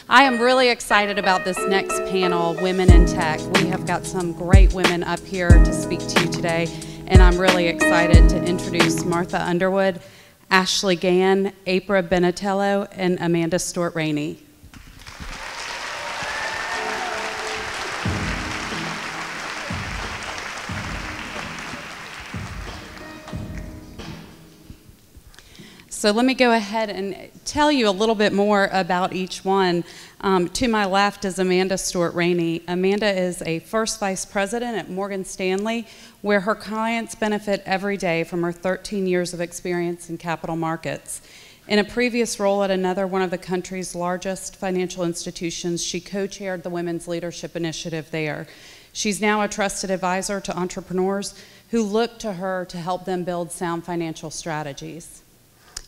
I am really excited about this next panel, Women in Tech. We have got some great women up here to speak to you today, and I'm really excited to introduce Martha Underwood, Ashley Gann, April Benatello, and Amanda Stewart-Rainey. So let me go ahead and tell you a little bit more about each one. To my left is Amanda Stewart-Rainey. Amanda is a first vice president at Morgan Stanley, where her clients benefit every day from her 13 years of experience in capital markets. In a previous role at another one of the country's largest financial institutions, she co-chaired the Women's Leadership Initiative there. She's now a trusted advisor to entrepreneurs who look to her to help them build sound financial strategies.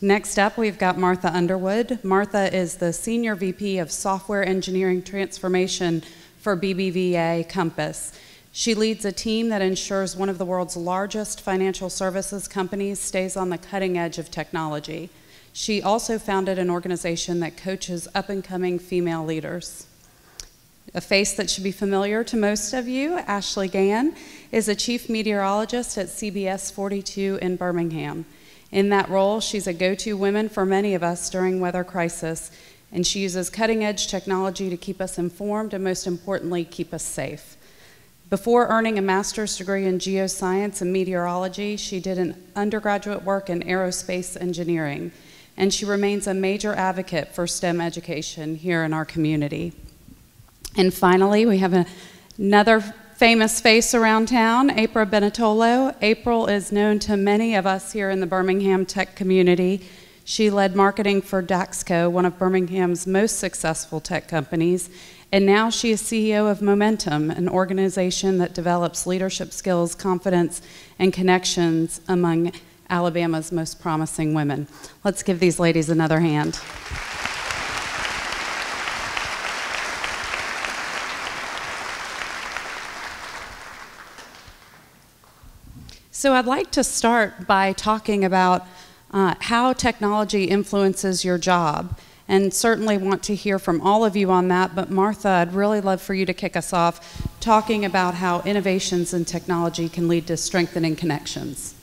Next up, we've got Martha Underwood. Martha is the Senior VP of Software Engineering Transformation for BBVA Compass. She leads a team that ensures one of the world's largest financial services companies stays on the cutting edge of technology. She also founded an organization that coaches up-and-coming female leaders. A face that should be familiar to most of you, Ashley Gann, is a chief meteorologist at CBS 42 in Birmingham. In that role, she's a go-to woman for many of us during weather crisis, and she uses cutting-edge technology to keep us informed and, most importantly, keep us safe. Before earning a master's degree in geoscience and meteorology, she did an undergraduate work in aerospace engineering, and she remains a major advocate for STEM education here in our community. And finally, we have another famous face around town, April Benatello. April is known to many of us here in the Birmingham tech community. She led marketing for Daxco, one of Birmingham's most successful tech companies, and now she is CEO of Momentum, an organization that develops leadership skills, confidence, and connections among Alabama's most promising women. Let's give these ladies another hand. So I'd like to start by talking about how technology influences your job, and certainly want to hear from all of you on that, but Martha, I'd really love for you to kick us off talking about how innovations in technology can lead to strengthening connections.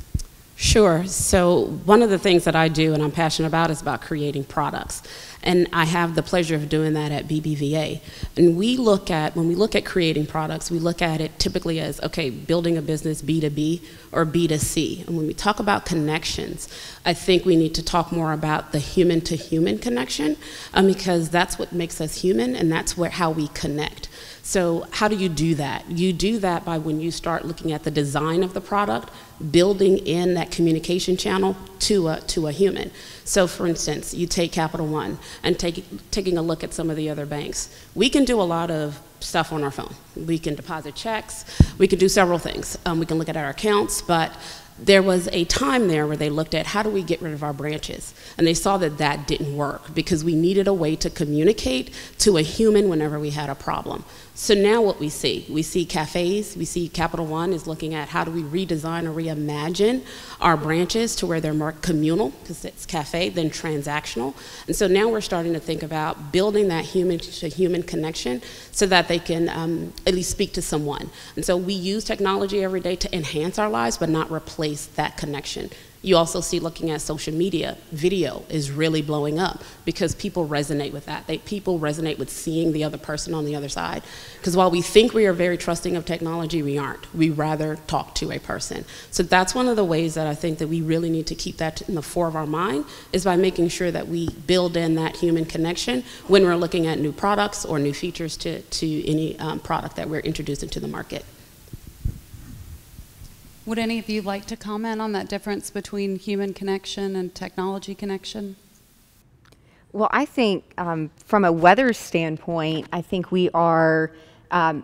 Sure. So one of the things that I do and I'm passionate about is about creating products. And I have the pleasure of doing that at BBVA. And when we look at creating products, we look at it typically as, okay, building a business B2B or B2C. And when we talk about connections, I think we need to talk more about the human-to-human connection, because that's what makes us human, and that's how we connect. So how do you do that? You do that by when you start looking at the design of the product, building in that communication channel to a human. So for instance, you take Capital One and taking a look at some of the other banks. We can do a lot of stuff on our phone. We can deposit checks. We can do several things. We can look at our accounts, but there was a time there where they looked at how do we get rid of our branches, and they saw that that didn't work because we needed a way to communicate to a human whenever we had a problem. So now what we see cafes, we see Capital One is looking at how do we redesign or reimagine our branches to where they're more communal, because it's cafe, than transactional. And so now we're starting to think about building that human-to-human connection so that they can at least speak to someone. And so we use technology every day to enhance our lives, but not replace that connection. You also see, looking at social media, video is really blowing up because people resonate with that. People resonate with seeing the other person on the other side. Because while we think we are very trusting of technology, we aren't. We rather talk to a person. So that's one of the ways that I think that we really need to keep that in the fore of our mind, is by making sure that we build in that human connection when we're looking at new products or new features to any product that we're introducing to the market. Would any of you like to comment on that difference between human connection and technology connection? Well, I think from a weather standpoint, I think we're kind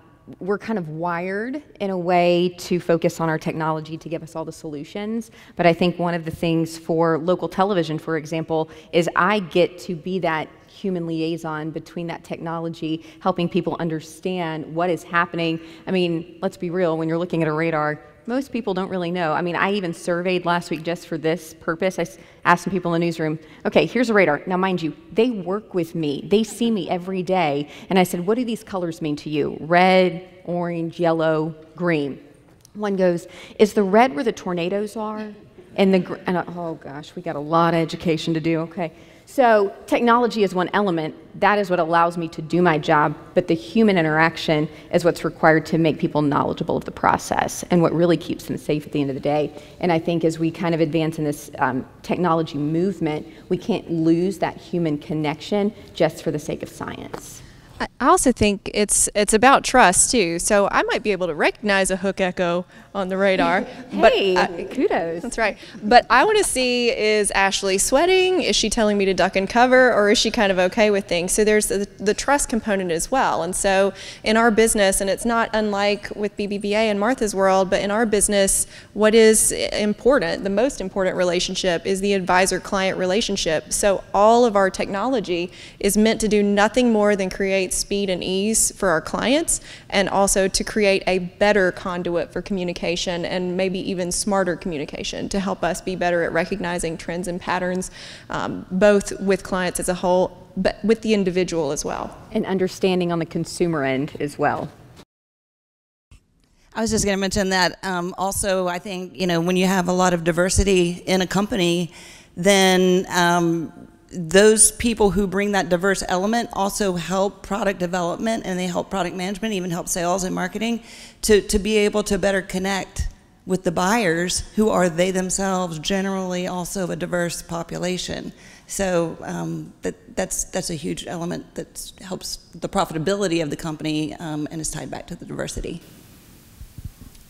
of wired in a way to focus on our technology to give us all the solutions. But I think one of the things for local television, for example, is I get to be that human liaison between that technology, helping people understand what is happening. I mean, let's be real, when you're looking at a radar, Most people don't really know. I mean, I even surveyed last week just for this purpose. Asked some people in the newsroom, okay, here's a radar. Now, mind you, they work with me. They see me every day. And I said, what do these colors mean to you? Red, orange, yellow, green. One goes, is the red where the tornadoes are? And oh gosh, we got a lot of education to do, okay. So technology is one element. That is what allows me to do my job, but the human interaction is what's required to make people knowledgeable of the process and what really keeps them safe at the end of the day. And I think as we kind of advance in this technology movement, we can't lose that human connection just for the sake of science. I also think it's about trust too. So I might be able to recognize a hook echo on the radar. Hey, but kudos. That's right. But I want to see, is Ashley sweating? Is she telling me to duck and cover? Or is she kind of okay with things? So there's the trust component as well. And so in our business, and it's not unlike with BBVA and Martha's World, but in our business, what is important, the most important relationship is the advisor-client relationship. So all of our technology is meant to do nothing more than create speed and ease for our clients, and also to create a better conduit for communication and maybe even smarter communication to help us be better at recognizing trends and patterns, both with clients as a whole, but with the individual as well. And understanding on the consumer end as well. I was just going to mention that also, I think, when you have a lot of diversity in a company, then those people who bring that diverse element also help product development, and they help product management, even help sales and marketing to be able to better connect with the buyers, who are they themselves generally also a diverse population. So that's a huge element that helps the profitability of the company and is tied back to the diversity.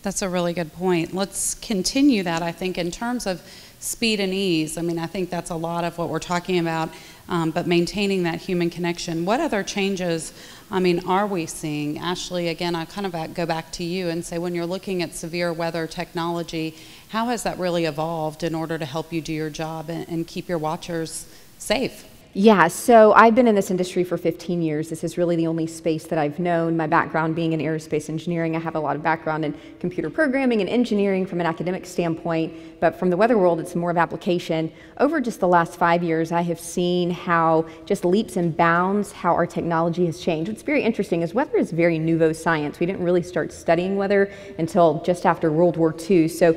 That's a really good point. Let's continue that, I think, in terms of speed and ease. I mean, I think that's a lot of what we're talking about, but maintaining that human connection. What other changes, are we seeing? Ashley, again, I kind of go back to you and say, when you're looking at severe weather technology, how has that really evolved in order to help you do your job and keep your watchers safe? Yeah, so I've been in this industry for 15 years. This is really the only space that I've known. My background being in aerospace engineering, I have a lot of background in computer programming and engineering from an academic standpoint, but from the weather world, it's more of application. Over just the last 5 years, I have seen how just leaps and bounds, how our technology has changed. What's very interesting is weather is very nouveau science. We didn't really start studying weather until just after World War II. So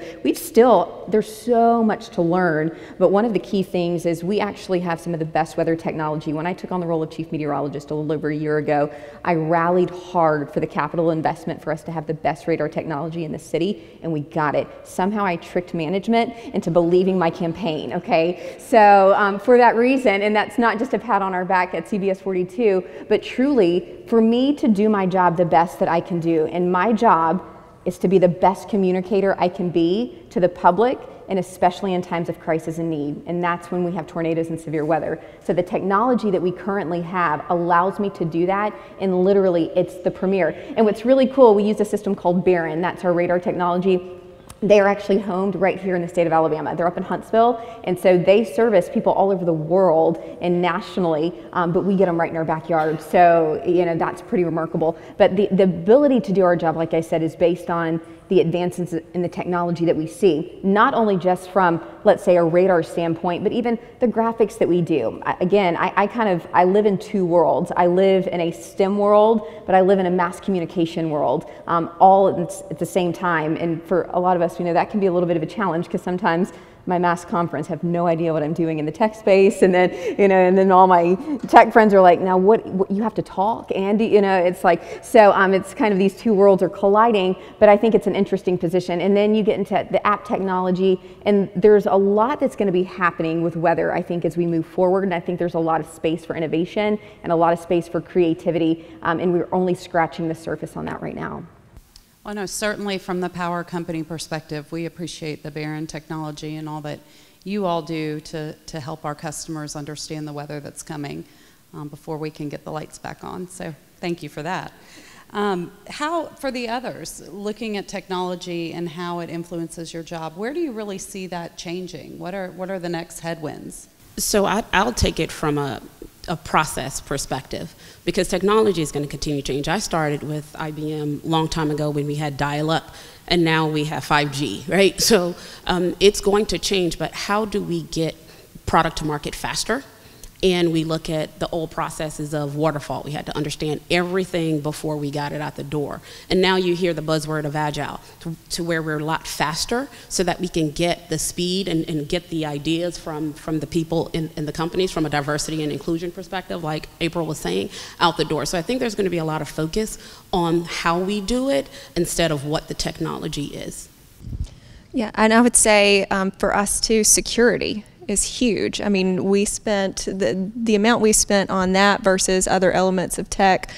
there's so much to learn, but one of the key things is we actually have some of the best weather technology. When I took on the role of chief meteorologist a little over a year ago, I rallied hard for the capital investment for us to have the best radar technology in the city, and we got it. Somehow I tricked management into believing my campaign, okay? So for that reason, and that's not just a pat on our back at CBS 42, but truly, for me to do my job the best that I can do, and my job is to be the best communicator I can be to the public, and especially in times of crisis and need. And that's when we have tornadoes and severe weather. So the technology that we currently have allows me to do that, and literally it's the premier. And what's really cool, we use a system called Barron. That's our radar technology. They are actually homed right here in the state of Alabama. They're up in Huntsville, and so they service people all over the world and nationally, but we get them right in our backyard. So, that's pretty remarkable. But the ability to do our job, like I said, is based on the advances in the technology that we see, not only just from, let's say, a radar standpoint, but even the graphics that we do. Again, I live in two worlds. I live in a STEM world, but I live in a mass communication world, all at the same time. And for a lot of us, that can be a little bit of a challenge, because sometimes my mass conference have no idea what I'm doing in the tech space, and then and then all my tech friends are like, now what you have to talk, Andy, it's like, so it's kind of these two worlds are colliding, but I think it's an interesting position. And then you get into the app technology, and there's a lot that's going to be happening with weather, I think, as we move forward, and I think there's a lot of space for innovation and a lot of space for creativity, and we're only scratching the surface on that right now. Well, no, certainly from the power company perspective, we appreciate the Barron technology and all that you all do to help our customers understand the weather that's coming before we can get the lights back on. So thank you for that. How, for the others, looking at technology and how it influences your job, where do you really see that changing? What are the next headwinds? So I'll take it from a a process perspective, because technology is going to continue to change. I started with IBM a long time ago when we had dial-up, and now we have 5G, right? So it's going to change, but how do we get product to market faster? And we look at the old processes of waterfall. We had to understand everything before we got it out the door. And now you hear the buzzword of agile, to where we're a lot faster so that we can get the speed and get the ideas from the people in the companies from a diversity and inclusion perspective, like April was saying, out the door. So I think there's going to be a lot of focus on how we do it instead of what the technology is. Yeah, and I would say for us too, security is huge. I mean, we spent the amount we spent on that versus other elements of tech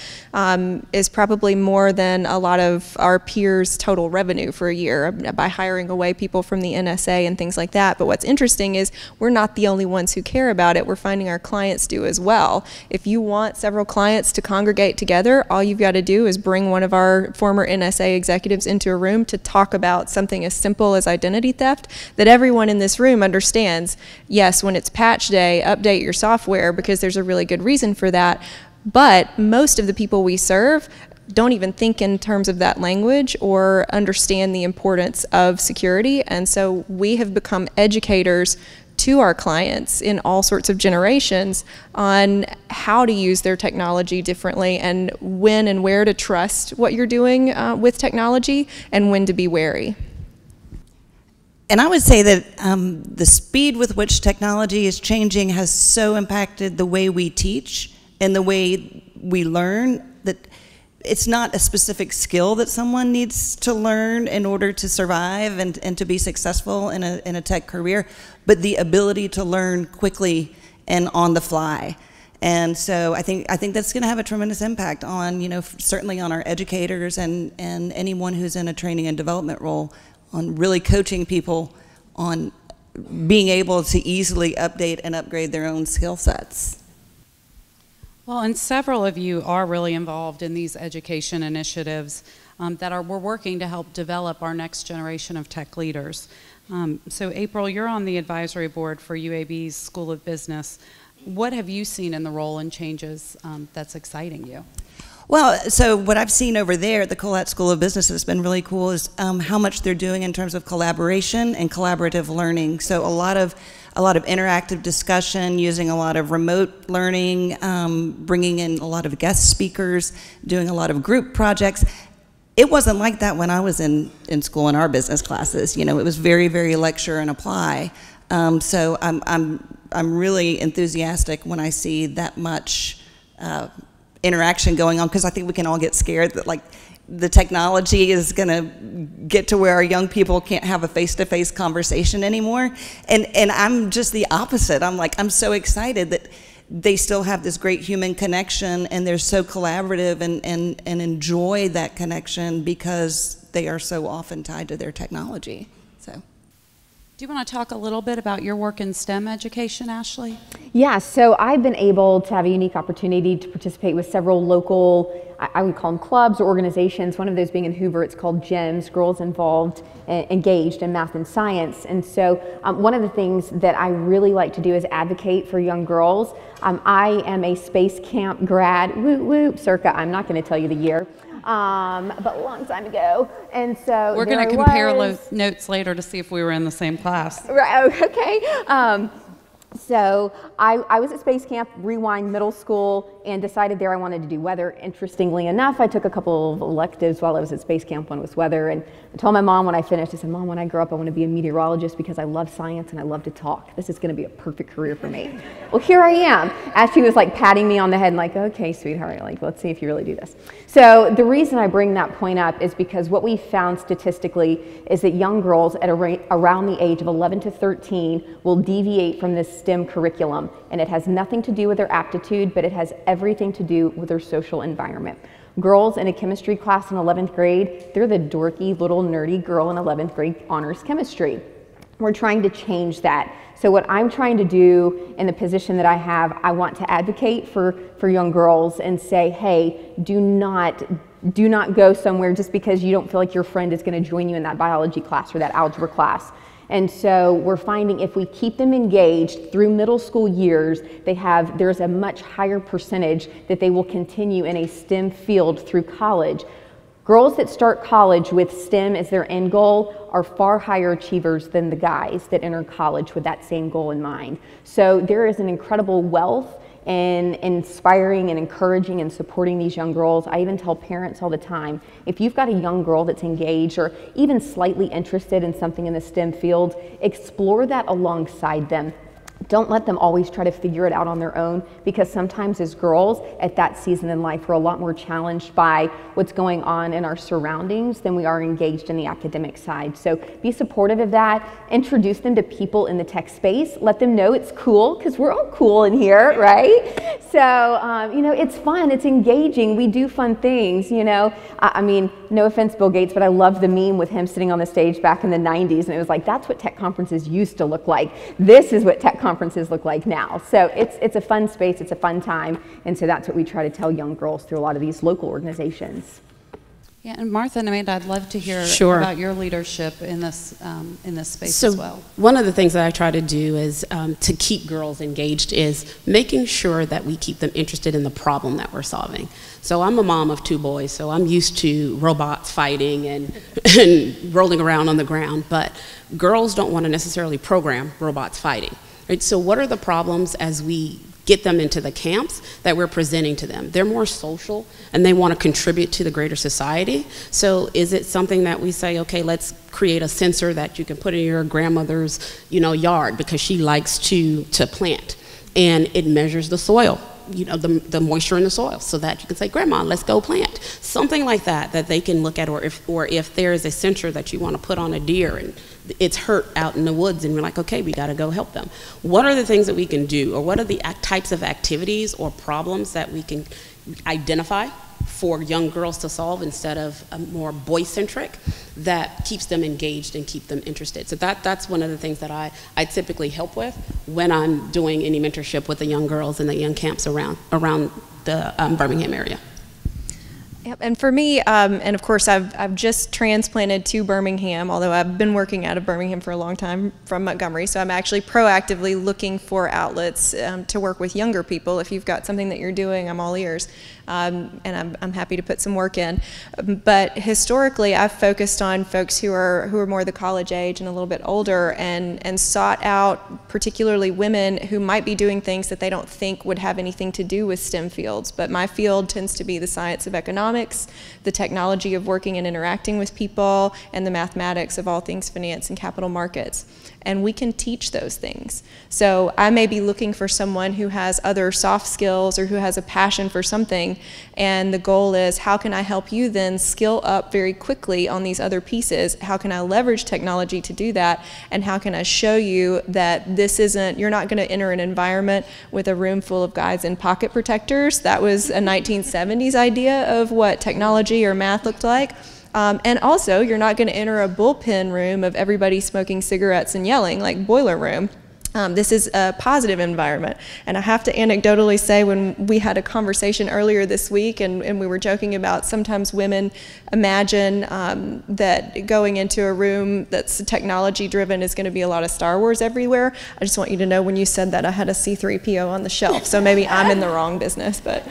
is probably more than a lot of our peers' total revenue for a year by hiring away people from the NSA and things like that. But what's interesting is we're not the only ones who care about it. We're finding our clients do as well. If you want several clients to congregate together, all you've got to do is bring one of our former NSA executives into a room to talk about something as simple as identity theft that everyone in this room understands. Yes, when it's patch day, update your software because there's a really good reason for that. But most of the people we serve don't even think in terms of that language or understand the importance of security. And so we have become educators to our clients in all sorts of generations on how to use their technology differently and when and where to trust what you're doing with technology and when to be wary. And I would say that the speed with which technology is changing has so impacted the way we teach and the way we learn that it's not a specific skill that someone needs to learn in order to survive and to be successful in a tech career, but the ability to learn quickly and on the fly. And so I think that's going to have a tremendous impact on, certainly on our educators and anyone who's in a training and development role, on really coaching people on being able to easily update and upgrade their own skill sets. Well, and several of you are really involved in these education initiatives we're working to help develop our next generation of tech leaders. So April, you're on the advisory board for UAB's School of Business. What have you seen in the role and changes that's exciting you? Well, so what I've seen over there at the Colette School of Business that's been really cool is how much they're doing in terms of collaboration and collaborative learning. So a lot of interactive discussion, using a lot of remote learning, bringing in a lot of guest speakers, doing a lot of group projects. It wasn't like that when I was in school in our business classes. It was very, very lecture and apply. So I'm really enthusiastic when I see that much interaction going on, because I think we can all get scared that the technology is going to get to where our young people can't have a face-to-face conversation anymore. And I'm just the opposite. I'm so excited that they still have this great human connection and they're so collaborative and enjoy that connection because they are so often tied to their technology. So. Do you want to talk a little bit about your work in STEM education, Ashley? Yeah, so I've been able to have a unique opportunity to participate with several local, I would call them clubs or organizations. One of those being in Hoover, it's called GEMS, Girls Involved, Engaged in Math and Science. And so one of the things that I really like to do is advocate for young girls. I am a space camp grad, whoop whoop, circa, I'm not going to tell you the year. But a long time ago, and so we're going to compare those notes later to see if we were in the same class. Right? Okay. So I was at Space Camp, Rewind Middle School, and decided there I wanted to do weather. Interestingly enough, I took a couple of electives while I was at Space Camp. One was weather, and I told my mom when I finished, I said, Mom, when I grow up, I want to be a meteorologist because I love science and I love to talk. This is going to be a perfect career for me. Well, here I am. As she was patting me on the head and okay, sweetheart, let's see if you really do this. So the reason I bring that point up is because what we found statistically is that young girls at around the age of 11 to 13 will deviate from this STEM curriculum, and it has nothing to do with their aptitude, but it has everything to do with their social environment. Girls in a chemistry class in 11th grade, they're the dorky little nerdy girl in 11th grade honors chemistry. We're trying to change that. So what I'm trying to do in the position that I have, I want to advocate for young girls and say, hey, do not go somewhere just because you don't feel like your friend is going to join you in that biology class or that algebra class. And so we're finding if we keep them engaged through middle school years, there's a much higher percentage that they will continue in a STEM field through college. Girls that start college with STEM as their end goal are far higher achievers than the guys that enter college with that same goal in mind. So there is an incredible wealth in inspiring and encouraging and supporting these young girls. I even tell parents all the time, if you've got a young girl that's engaged or even slightly interested in something in the STEM field, explore that alongside them. Don't let them always try to figure it out on their own, because sometimes as girls at that season in life, we're a lot more challenged by what's going on in our surroundings than we are engaged in the academic side. So be supportive of that. Introduce them to people in the tech space. Let them know it's cool, because we're all cool in here, right? So, you know, it's fun, it's engaging, we do fun things, you know. I mean, no offense, Bill Gates, but I love the meme with him sitting on the stage back in the 90s, and it was like, that's what tech conferences used to look like. This is what tech conferences look like now. So it's a fun space, it's a fun time, and so that's what we try to tell young girls through a lot of these local organizations. Yeah, and Martha and Amanda, I'd love to hear Sure. about your leadership in this space So as well. one of the things that I try to do is to keep girls engaged is making sure that we keep them interested in the problem that we're solving. So I'm a mom of 2 boys, so I'm used to robots fighting and rolling around on the ground, but girls don't want to necessarily program robots fighting. Right? So what are the problems as we get them into the camps that we're presenting to them? They're more social and they want to contribute to the greater society. So is it something that we say, okay, let's create a sensor that you can put in your grandmother's, you know, yard because she likes to plant, and it measures the soil, you know, the moisture in the soil, so that you can say, Grandma, let's go plant. Something like that they can look at, or if there is a sensor that you want to put on a deer and it's hurt out in the woods and we're like, okay, we got to go help them. What are the things that we can do, or what are the types of activities or problems that we can identify for young girls to solve instead of a more boy-centric that keeps them engaged and keep them interested? So that's one of the things that I typically help with when I'm doing any mentorship with the young girls in the young camps around the Birmingham area. Yep, and for me, and of course I've just transplanted to Birmingham, although I've been working out of Birmingham for a long time from Montgomery, so I'm actually proactively looking for outlets to work with younger people. If you've got something that you're doing, I'm all ears, and I'm happy to put some work in. But historically, I've focused on folks who are more the college age and a little bit older, and sought out particularly women who might be doing things that they don't think would have anything to do with STEM fields. But my field tends to be the science of economics, the technology of working and interacting with people, and the mathematics of all things finance and capital markets. And we can teach those things. So I may be looking for someone who has other soft skills or who has a passion for something, and the goal is, how can I help you then skill up very quickly on these other pieces? How can I leverage technology to do that? And how can I show you that this isn't, you're not going to enter an environment with a room full of guys in pocket protectors. That was a 1970s idea of what technology or math looked like. And also, you're not going to enter a bullpen room of everybody smoking cigarettes and yelling, like boiler room. This is a positive environment. And I have to anecdotally say, when we had a conversation earlier this week and we were joking about sometimes women imagine that going into a room that's technology driven is going to be a lot of Star Wars everywhere. I just want you to know, when you said that, I had a C-3PO on the shelf. So maybe I'm in the wrong business, but...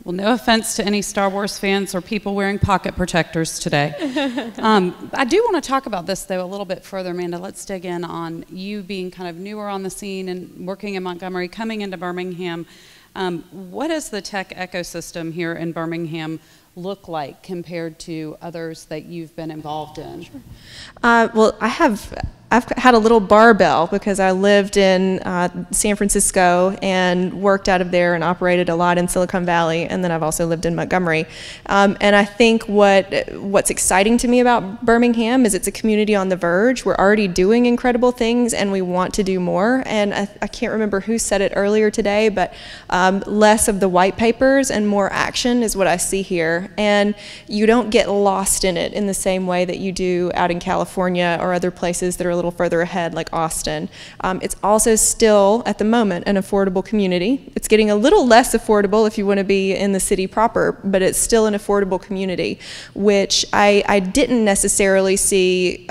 Well, no offense to any Star Wars fans or people wearing pocket protectors today. I do want to talk about this, though, a little bit further, Amanda. Let's dig in on you being kind of newer on the scene and working in Montgomery, coming into Birmingham. What does the tech ecosystem here in Birmingham look like compared to others that you've been involved in? Sure. Well, I've had a little barbell because I lived in San Francisco and worked out of there and operated a lot in Silicon Valley, and then I've also lived in Montgomery. And I think what's exciting to me about Birmingham is it's a community on the verge. We're already doing incredible things, and we want to do more. And I can't remember who said it earlier today, but less of the white papers and more action is what I see here. And you don't get lost in it in the same way that you do out in California or other places that are a little further ahead, like Austin. It's also still, at the moment, an affordable community. It's getting a little less affordable if you want to be in the city proper, but it's still an affordable community, which I didn't necessarily see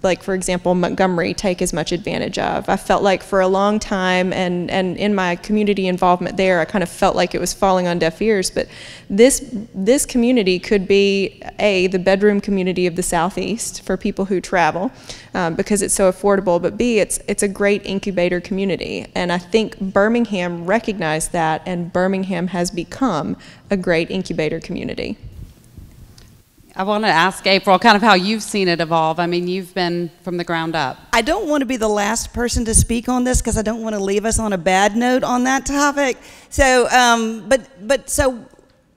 like for example, Montgomery take as much advantage of. I felt like for a long time, and in my community involvement there, I kind of felt like it was falling on deaf ears, but this community could be the bedroom community of the Southeast for people who travel, because it's so affordable, but B, it's a great incubator community, and I think Birmingham recognized that, and Birmingham has become a great incubator community. I want to ask April kind of how you've seen it evolve. I mean, you've been from the ground up. I don't want to be the last person to speak on this because I don't want to leave us on a bad note on that topic. So, so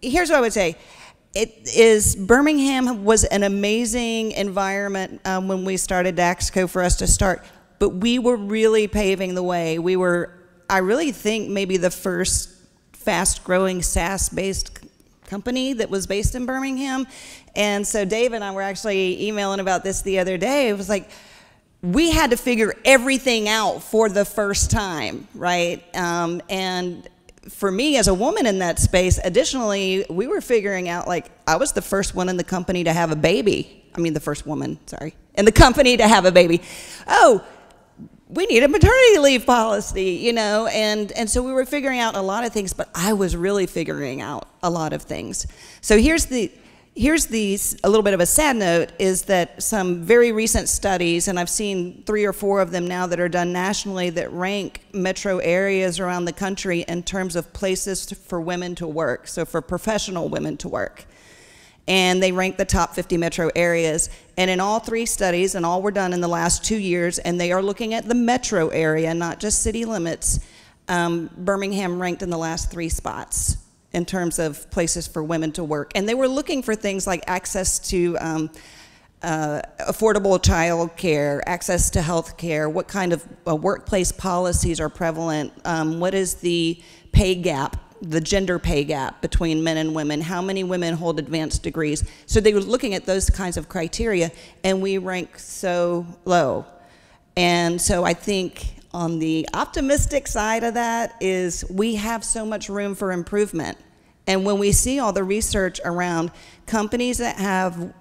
here's what I would say. Birmingham was an amazing environment when we started Daxco for us to start, but we were really paving the way. We were, I really think, maybe the first fast-growing SaaS-based company that was based in Birmingham. And so Dave and I were actually emailing about this the other day. It was like, we had to figure everything out for the first time, right? And for me as a woman in that space, additionally, we were figuring out, like, I was the first one in the company to have a baby. I mean, the first woman, sorry, in the company to have a baby. Oh, we need a maternity leave policy, you know, and so we were figuring out a lot of things, but I was really figuring out a lot of things. So here's a little bit of a sad note, is that some very recent studies, and I've seen 3 or 4 of them now that are done nationally, that rank metro areas around the country in terms of places for women to work, so for professional women to work. And they rank the top 50 metro areas. And in all 3 studies, and all were done in the last 2 years, and they are looking at the metro area, not just city limits, Birmingham ranked in the last 3 spots in terms of places for women to work. And they were looking for things like access to affordable child care, access to health care, what kind of workplace policies are prevalent, what is the pay gap, the gender pay gap between men and women, how many women hold advanced degrees. So they were looking at those kinds of criteria, and we rank so low. And so I think on the optimistic side of that is we have so much room for improvement. And when we see all the research around companies that have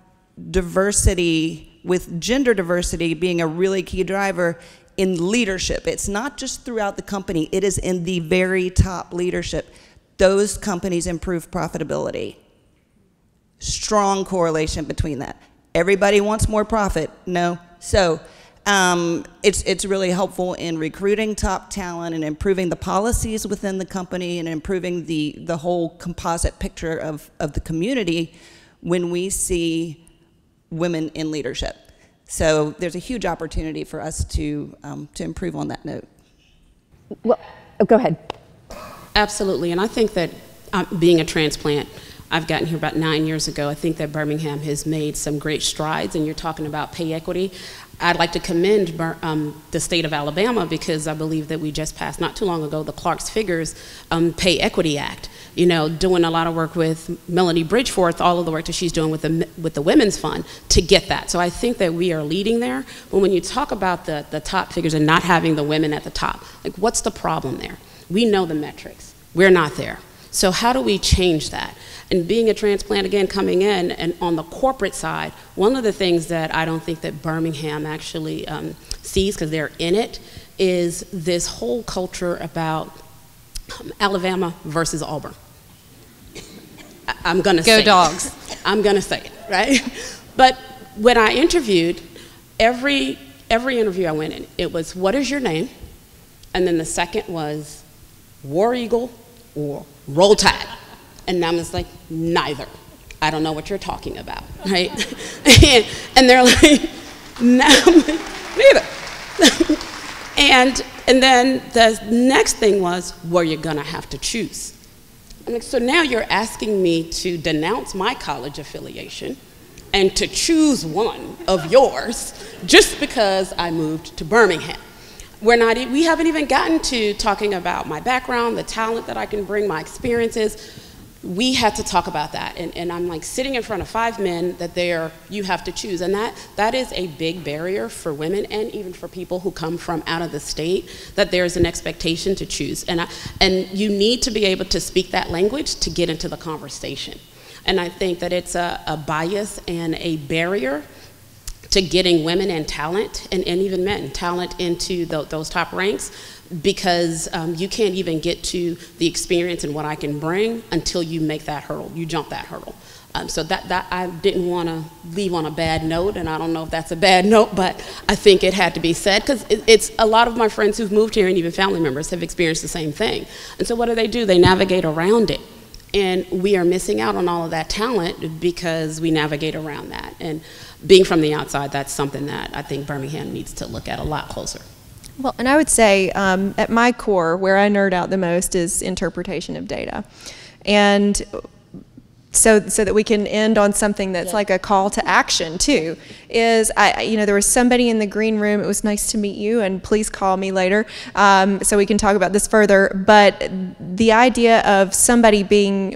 diversity, with gender diversity being a really key driver in leadership, it's not just throughout the company, it is in the very top leadership. Those companies improve profitability. Strong correlation between that. Everybody wants more profit, no? So it's really helpful in recruiting top talent and improving the policies within the company and improving the whole composite picture of the community when we see women in leadership. So there's a huge opportunity for us to improve on that note. Well, go ahead. Absolutely, and I think that being a transplant, I've gotten here about 9 years ago. I think that Birmingham has made some great strides, and you're talking about pay equity. I'd like to commend the state of Alabama, because I believe that we just passed not too long ago the Clark's Figures Pay Equity Act. You know, doing a lot of work with Melanie Bridgeforth, all of the work that she's doing with the Women's Fund to get that. So I think that we are leading there. But when you talk about the top figures and not having the women at the top, like, what's the problem there? We know the metrics. We're not there. So how do we change that? And being a transplant, again, coming in, and on the corporate side, one of the things that I don't think that Birmingham actually sees, because they're in it, is this whole culture about Alabama versus Auburn. I'm gonna say Go Dogs. I'm gonna say it, right? But when I interviewed, every interview I went in, it was, what is your name? And then the second was War Eagle or Roll Tide. And I'm just like, neither. I don't know what you're talking about, right? and they're like, no, neither. and then the next thing was, well, you're gonna have to choose. I'm like, so now you're asking me to denounce my college affiliation and to choose one of yours just because I moved to Birmingham. We haven't even gotten to talking about my background, the talent that I can bring, my experiences. We had to talk about that, and I'm like sitting in front of 5 men that you have to choose, and that is a big barrier for women and even for people who come from out of the state, that there's an expectation to choose, and you need to be able to speak that language to get into the conversation. And I think that it's a bias and a barrier to getting women and talent, and even men, talent into those top ranks, because you can't even get to the experience and what I can bring until you make that hurdle, you jump that hurdle. So that I didn't want to leave on a bad note, and I don't know if that's a bad note, but I think it had to be said, because it's a lot of my friends who've moved here and even family members have experienced the same thing. And so what do? They navigate around it. And we are missing out on all of that talent because we navigate around that. And being from the outside, that's something that I think Birmingham needs to look at a lot closer. Well, and I would say at my core, where I nerd out the most is interpretation of data. And so that we can end on something that's like a call to action too, is there was somebody in the green room. It was nice to meet you, and please call me later so we can talk about this further. But the idea of somebody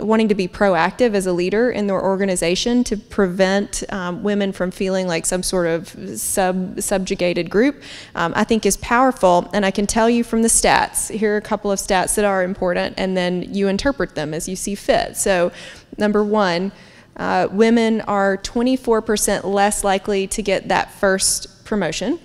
wanting to be proactive as a leader in their organization to prevent women from feeling like some sort of subjugated group, I think is powerful. And I can tell you from the stats, here are a couple of stats that are important, and then you interpret them as you see fit. So number one, women are 24% less likely to get that first promotion.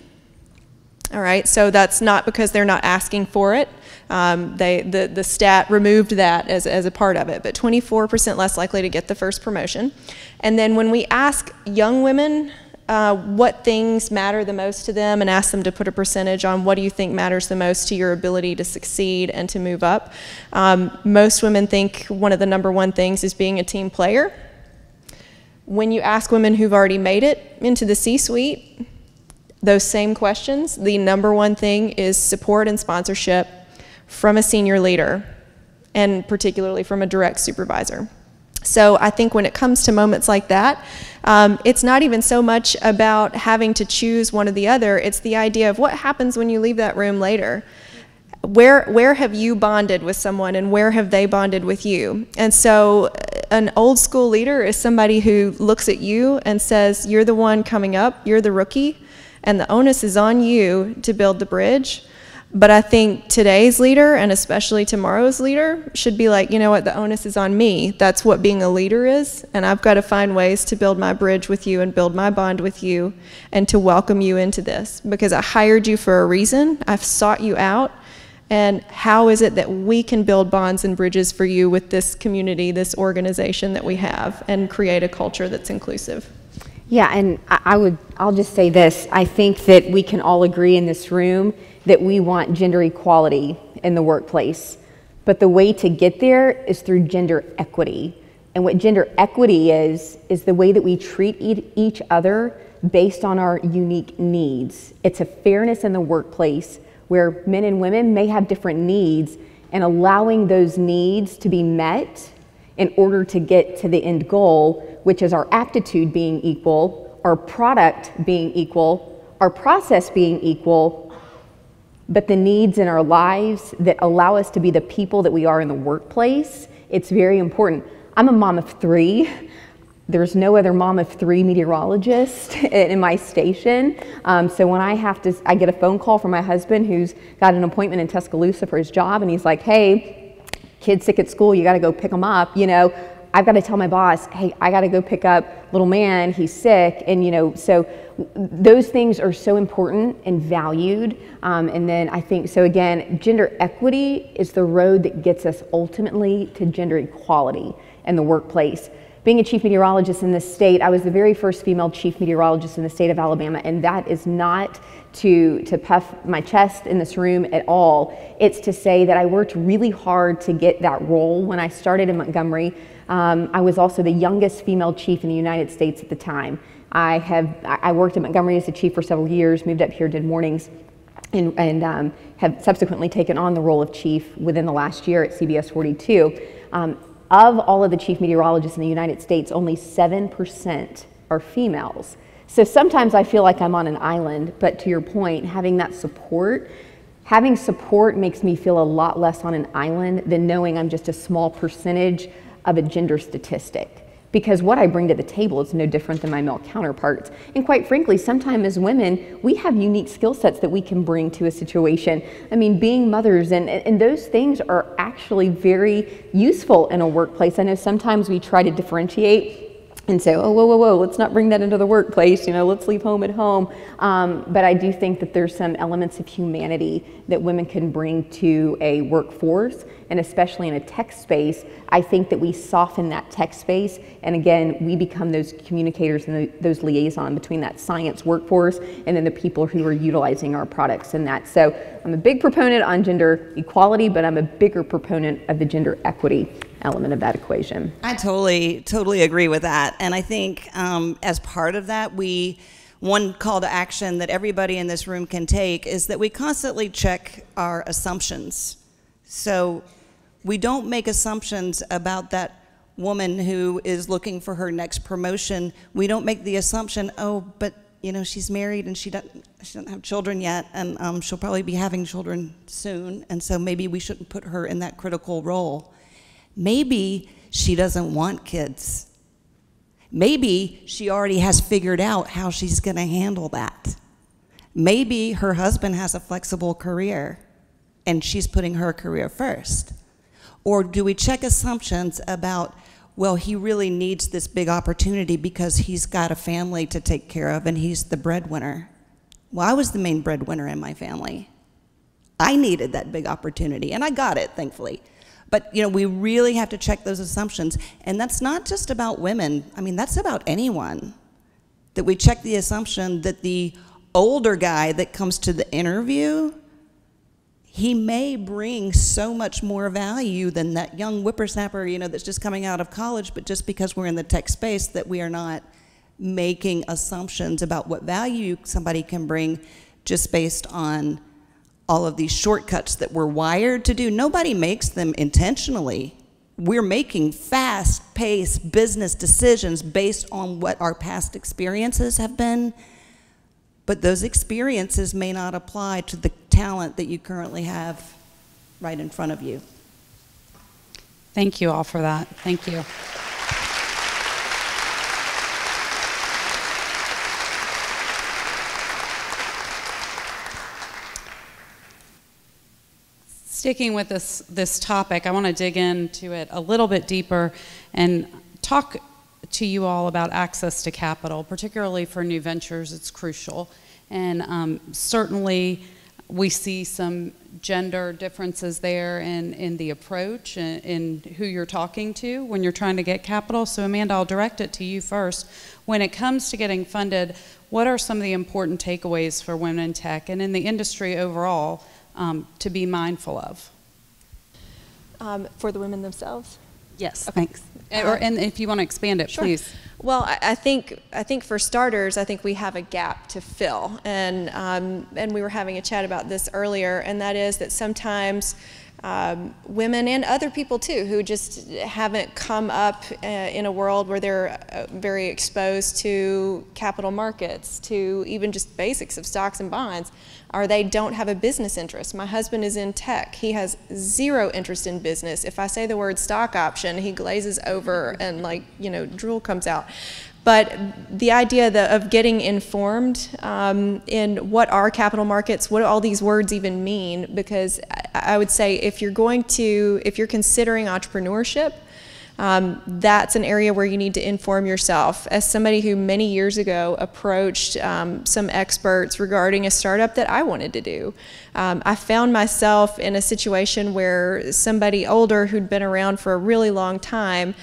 All right, so that's not because they're not asking for it. The stat removed that as a part of it, but 24% less likely to get the first promotion. And then when we ask young women what things matter the most to them and ask them to put a percentage on what do you think matters the most to your ability to succeed and to move up, most women think one of the number one things is being a team player. When you ask women who've already made it into the C-suite those same questions, the number one thing is support and sponsorship from a senior leader, and particularly from a direct supervisor. So I think when it comes to moments like that, it's not even so much about having to choose one or the other. It's the idea of what happens when you leave that room later. Where have you bonded with someone, and where have they bonded with you? And so an old school leader is somebody who looks at you and says, you're the one coming up, you're the rookie, and the onus is on you to build the bridge. But I think today's leader, and especially tomorrow's leader, should be like, you know what, the onus is on me. That's what being a leader is, and I've got to find ways to build my bridge with you and build my bond with you and to welcome you into this, because I hired you for a reason. I've sought you out, and how is it that we can build bonds and bridges for you with this community, this organization that we have, and create a culture that's inclusive? Yeah, and I'll just say this. I think that we can all agree in this room that we want gender equality in the workplace. But the way to get there is through gender equity. And what gender equity is the way that we treat each other based on our unique needs. It's a fairness in the workplace where men and women may have different needs, and allowing those needs to be met in order to get to the end goal, which is our aptitude being equal, our product being equal, our process being equal, but the needs in our lives that allow us to be the people that we are in the workplace. It's very important. I'm a mom of 3. There's no other mom of 3 meteorologist in my station. So when I get a phone call from my husband who's got an appointment in Tuscaloosa for his job, and he's like, hey, kid's sick at school, you gotta go pick him up, I've got to tell my boss, hey, I got to go pick up little man, he's sick. And so those things are so important and valued. And then I think, so again, gender equity is the road that gets us ultimately to gender equality in the workplace. Being a chief meteorologist in this state, I was the very first female chief meteorologist in the state of Alabama, and that is not to puff my chest in this room at all. It's to say that I worked really hard to get that role. When I started in Montgomery, I was also the youngest female chief in the United States at the time. I worked at Montgomery as a chief for several years, moved up here, did mornings, and have subsequently taken on the role of chief within the last year at CBS 42. Of all of the chief meteorologists in the United States, only 7% are females. So sometimes I feel like I'm on an island, but to your point, having support makes me feel a lot less on an island than knowing I'm just a small percentage of a gender statistic. Because what I bring to the table is no different than my male counterparts. And quite frankly, sometimes as women, we have unique skill sets that we can bring to a situation. I mean, being mothers and those things are actually very useful in a workplace. I know sometimes we try to differentiate and say, oh, whoa, whoa, whoa, let's not bring that into the workplace, let's leave home at home. But I do think that there's some elements of humanity that women can bring to a workforce, and especially in a tech space. I think that we soften that tech space, and again, we become those communicators and those liaison between that science workforce and then the people who are utilizing our products and that. So I'm a big proponent on gender equality, but I'm a bigger proponent of the gender equity element of that equation. I totally agree with that. And I think as part of that, one call to action that everybody in this room can take is that we constantly check our assumptions. So we don't make assumptions about that woman who is looking for her next promotion. We don't make the assumption, oh, but she's married and she doesn't have children yet, and she'll probably be having children soon, and so maybe we shouldn't put her in that critical role. Maybe she doesn't want kids. Maybe she already has figured out how she's going to handle that. Maybe her husband has a flexible career and she's putting her career first. Or do we check assumptions about, well, he really needs this big opportunity because he's got a family to take care of and he's the breadwinner. Well, I was the main breadwinner in my family. I needed that big opportunity, and I got it, thankfully. But we really have to check those assumptions, and that's not just about women. I mean, that's about anyone. That we check the assumption that the older guy that comes to the interview, he may bring so much more value than that young whippersnapper, that's just coming out of college, but just because we're in the tech space, that we are not making assumptions about what value somebody can bring just based on all of these shortcuts that we're wired to do. Nobody makes them intentionally. We're making fast-paced business decisions based on what our past experiences have been, but those experiences may not apply to the talent that you currently have right in front of you. Thank you all for that. Thank you. Sticking with this topic, I want to dig into it a little bit deeper and talk to you all about access to capital, particularly for new ventures. It's crucial. And certainly we see some gender differences there in the approach and in who you're talking to when you're trying to get capital. So Amanda, I'll direct it to you first. When it comes to getting funded, what are some of the important takeaways for women in tech and in the industry overall to be mindful of? For the women themselves? Yes, Okay. thanks. And if you want to expand it, Sure. please. Well, I think for starters, I think we have a gap to fill, and we were having a chat about this earlier, and that is that sometimes women and other people too who just haven't come up in a world where they're very exposed to capital markets, to even just basics of stocks and bonds, or they don't have a business interest. My husband is in tech. He has zero interest in business. If I say the word stock option, he glazes over and drool comes out. But the idea of getting informed in what are capital markets, what do all these words even mean, because I would say if you're considering entrepreneurship, that's an area where you need to inform yourself. As somebody who many years ago approached some experts regarding a startup that I wanted to do, I found myself in a situation where somebody older who'd been around for a really long time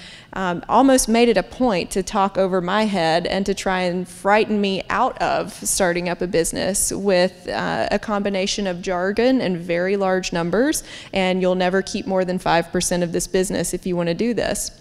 almost made it a point to talk over my head and to try and frighten me out of starting up a business with a combination of jargon and very large numbers, and you'll never keep more than 5% of this business if you want to do this.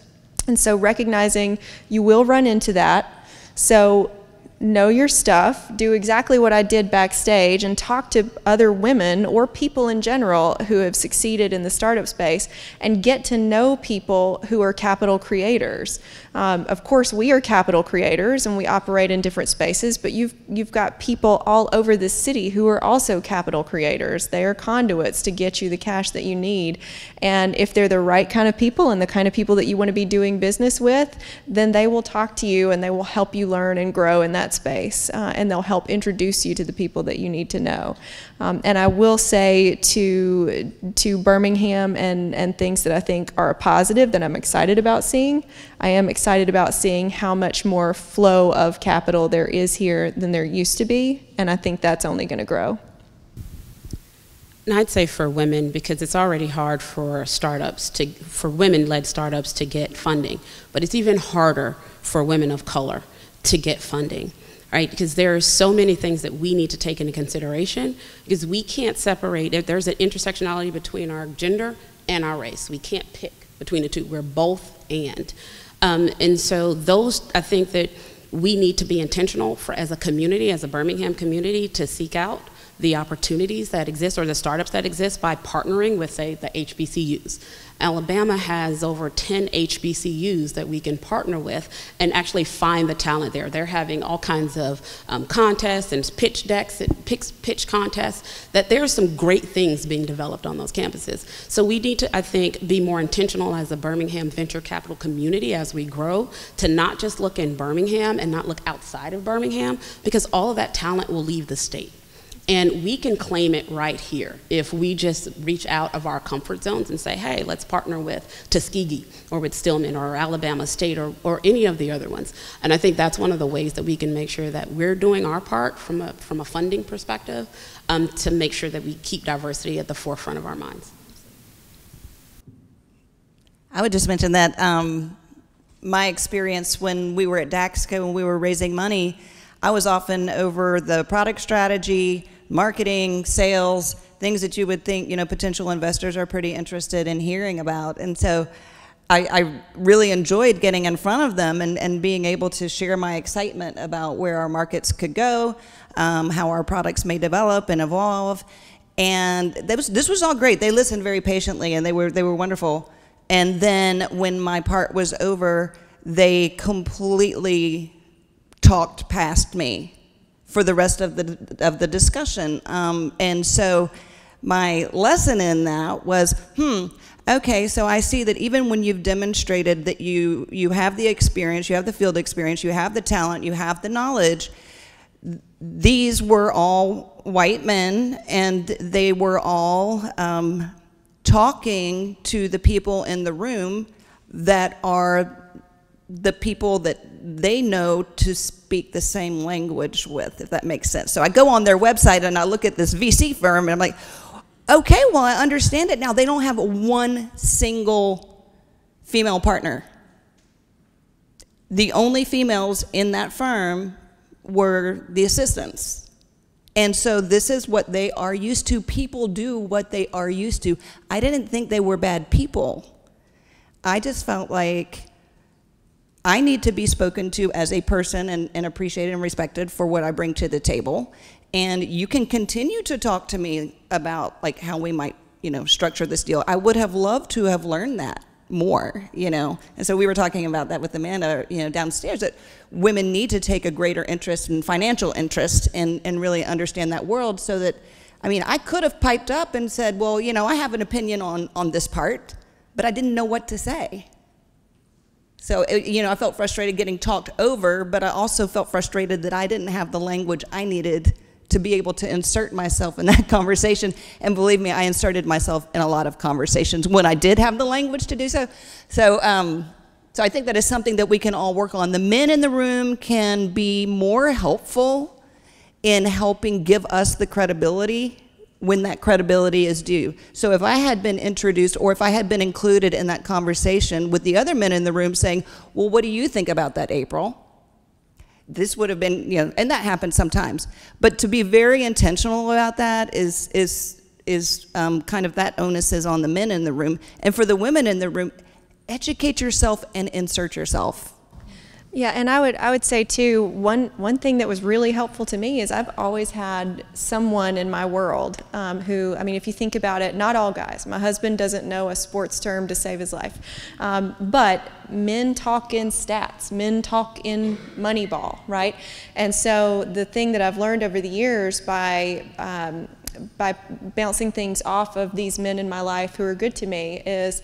And so recognizing you will run into that, so know your stuff, do exactly what I did backstage, and talk to other women or people in general who have succeeded in the startup space, and get to know people who are capital creators. Of course, we are capital creators and we operate in different spaces, but you've got people all over the city who are also capital creators. They are conduits to get you the cash that you need. And if they're the right kind of people and the kind of people that you want to be doing business with, then they will talk to you and they will help you learn and grow in that that space, and they'll help introduce you to the people that you need to know. And I will say to Birmingham and things that I think are a positive that I'm excited about seeing, I am excited about seeing how much more flow of capital there is here than there used to be, and I think that's only going to grow. And I'd say for women, because it's already hard for women-led startups to get funding, but it's even harder for women of color to get funding, right? Because there are so many things that we need to take into consideration, because we can't separate, there's an intersectionality between our gender and our race. We can't pick between the two, we're both and. And so those, I think that we need to be intentional as a community, as a Birmingham community, to seek out the opportunities that exist or the startups that exist by partnering with, say, the HBCUs. Alabama has over 10 HBCUs that we can partner with and actually find the talent there. They're having all kinds of contests and pitch decks, pitch contests, that there's some great things being developed on those campuses. So we need to, I think, be more intentional as a Birmingham venture capital community as we grow, to not just look in Birmingham and not look outside of Birmingham, because all of that talent will leave the state. And we can claim it right here if we just reach out of our comfort zones and say, hey, let's partner with Tuskegee or with Stillman or Alabama State or any of the other ones. And I think that's one of the ways that we can make sure that we're doing our part from a funding perspective, to make sure that we keep diversity at the forefront of our minds. I would just mention that my experience when we were at DAXCO, when we were raising money, I was often over the product strategy, marketing, sales, things that you would think, potential investors are pretty interested in hearing about. And so I really enjoyed getting in front of them and being able to share my excitement about where our markets could go, how our products may develop and evolve. And this was all great. They listened very patiently, and they were wonderful. And then when my part was over, they completely talked past me for the rest of the discussion. And so my lesson in that was, okay, so I see that even when you've demonstrated that you have the experience, you have the field experience, you have the talent, you have the knowledge, these were all white men, and they were all talking to the people in the room that are the people that they know to speak the same language with, if that makes sense. So I go on their website and I look at this VC firm and I'm like, okay, well, I understand it now. They don't have one single female partner. The only females in that firm were the assistants. And so this is what they are used to. People do what they are used to. I didn't think they were bad people. I just felt like I need to be spoken to as a person and appreciated and respected for what I bring to the table. And you can continue to talk to me about like how we might, structure this deal. I would have loved to have learned that more, And so we were talking about that with Amanda, downstairs, that women need to take a greater interest and financial interest and really understand that world, so that, I could have piped up and said, well, I have an opinion on this part, but I didn't know what to say. So, I felt frustrated getting talked over, but I also felt frustrated that I didn't have the language I needed to be able to insert myself in that conversation. And believe me, I inserted myself in a lot of conversations when I did have the language to do so. So I think that is something that we can all work on. The men in the room can be more helpful in helping give us the credibility when that credibility is due. So if I had been introduced, or if I had been included in that conversation with the other men in the room saying, well, what do you think about that, April? This would have been, and that happens sometimes. But to be very intentional about that is kind of, that onus is on the men in the room. And for the women in the room, educate yourself and insert yourself. Yeah, and I would say too, one thing that was really helpful to me is I've always had someone in my world who, if you think about it, not all guys. My husband doesn't know a sports term to save his life, but men talk in stats, men talk in Moneyball, right? And so the thing that I've learned over the years by bouncing things off of these men in my life who are good to me is,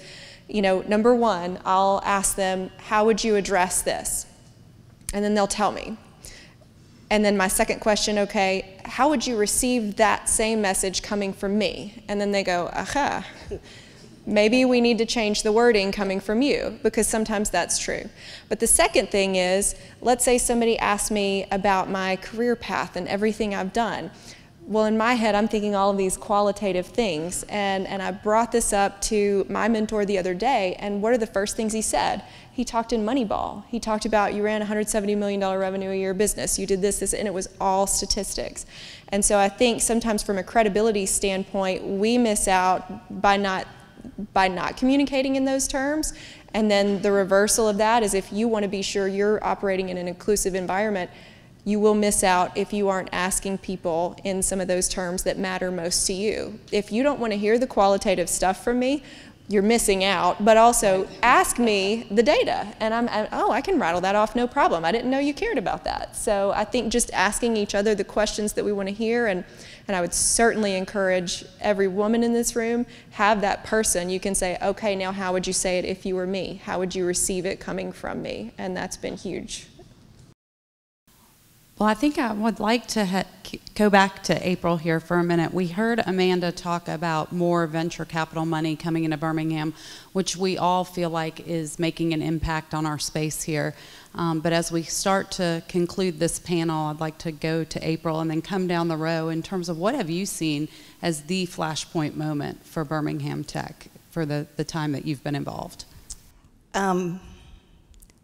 number one, I'll ask them, how would you address this? And then they'll tell me. And then my second question, okay, how would you receive that same message coming from me? And then they go, aha, maybe we need to change the wording coming from you, because sometimes that's true. But the second thing is, let's say somebody asked me about my career path and everything I've done. Well, in my head, I'm thinking all of these qualitative things, and I brought this up to my mentor the other day, and what are the first things he said? He talked in Moneyball. He talked about, you ran a $170 million revenue a year business, you did this, and it was all statistics. And so I think sometimes from a credibility standpoint, we miss out by not communicating in those terms. And then the reversal of that is, if you want to be sure you're operating in an inclusive environment, you will miss out if you aren't asking people in some of those terms that matter most to you. If you don't want to hear the qualitative stuff from me, you're missing out, but also ask me the data. And oh, I can rattle that off, no problem. I didn't know you cared about that. So I think just asking each other the questions that we want to hear, and I would certainly encourage every woman in this room, have that person. You can say, okay, now how would you say it if you were me? How would you receive it coming from me? And that's been huge. Well, I think I would like to go back to April here for a minute. We heard Amanda talk about more venture capital money coming into Birmingham, which we all feel like is making an impact on our space here. But as we start to conclude this panel, I'd like to go to April and then come down the row in terms of what have you seen as the flashpoint moment for Birmingham Tech for the time that you've been involved?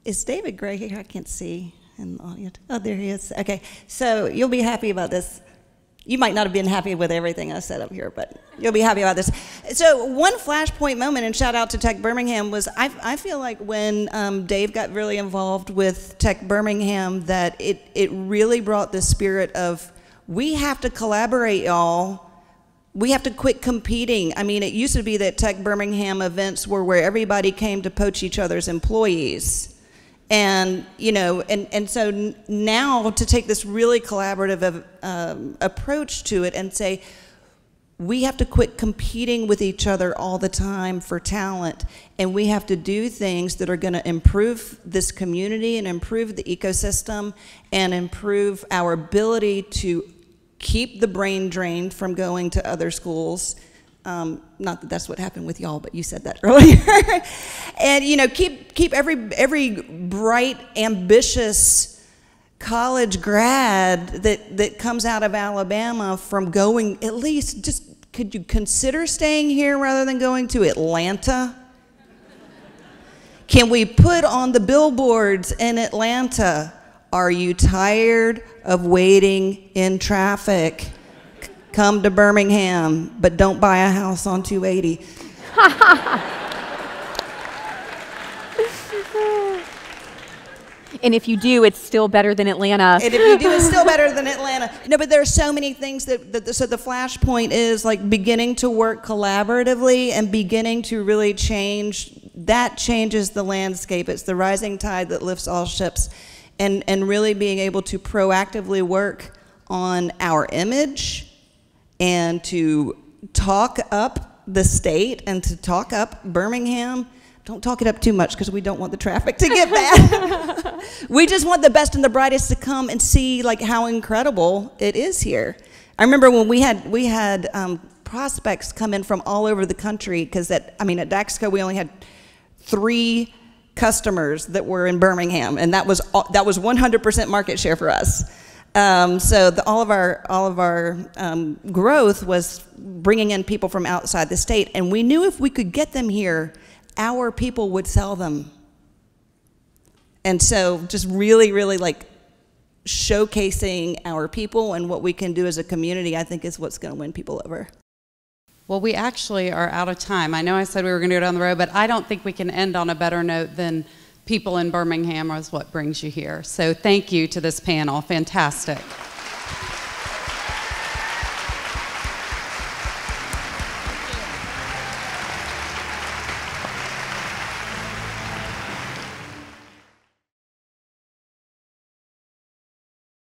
Is David Gray here? I can't see in the audience. Oh, there he is. Okay, so you'll be happy about this. You might not have been happy with everything I said up here, but you'll be happy about this. So one flashpoint moment, and shout out to Tech Birmingham, was I feel like when Dave got really involved with Tech Birmingham, that it really brought the spirit of, we have to collaborate, y'all. We have to quit competing. I mean, it used to be that Tech Birmingham events were where everybody came to poach each other's employees. And, you know, and so now to take this really collaborative approach to it and say, we have to quit competing with each other all the time for talent, and we have to do things that are going to improve this community and improve the ecosystem and improve our ability to keep the brain drain from going to other schools. Not that that's what happened with y'all, but you said that earlier. And, you know, keep every bright, ambitious college grad that comes out of Alabama from going, at least, just, could you consider staying here rather than going to Atlanta? Can we put on the billboards in Atlanta, are you tired of waiting in traffic? Come to Birmingham, but don't buy a house on 280. And if you do, it's still better than Atlanta. And if you do, it's still better than Atlanta. No, but there are so many things so the flashpoint is like beginning to work collaboratively and beginning to really change. That changes the landscape. It's the rising tide that lifts all ships. And really being able to proactively work on our image, and to talk up the state and to talk up Birmingham. Don't talk it up too much because we don't want the traffic to get bad. We just want the best and the brightest to come and see like how incredible it is here. I remember when we had prospects come in from all over the country, because at Daxco we only had 3 customers that were in Birmingham, and that was 100% market share for us. So all of our growth was bringing in people from outside the state, and we knew if we could get them here, our people would sell them. And so just really, really like showcasing our people and what we can do as a community, I think is what's going to win people over. Well, we actually are out of time. I know I said we were going to go down the road, but I don't think we can end on a better note than people in Birmingham is what brings you here. So thank you to this panel. Fantastic.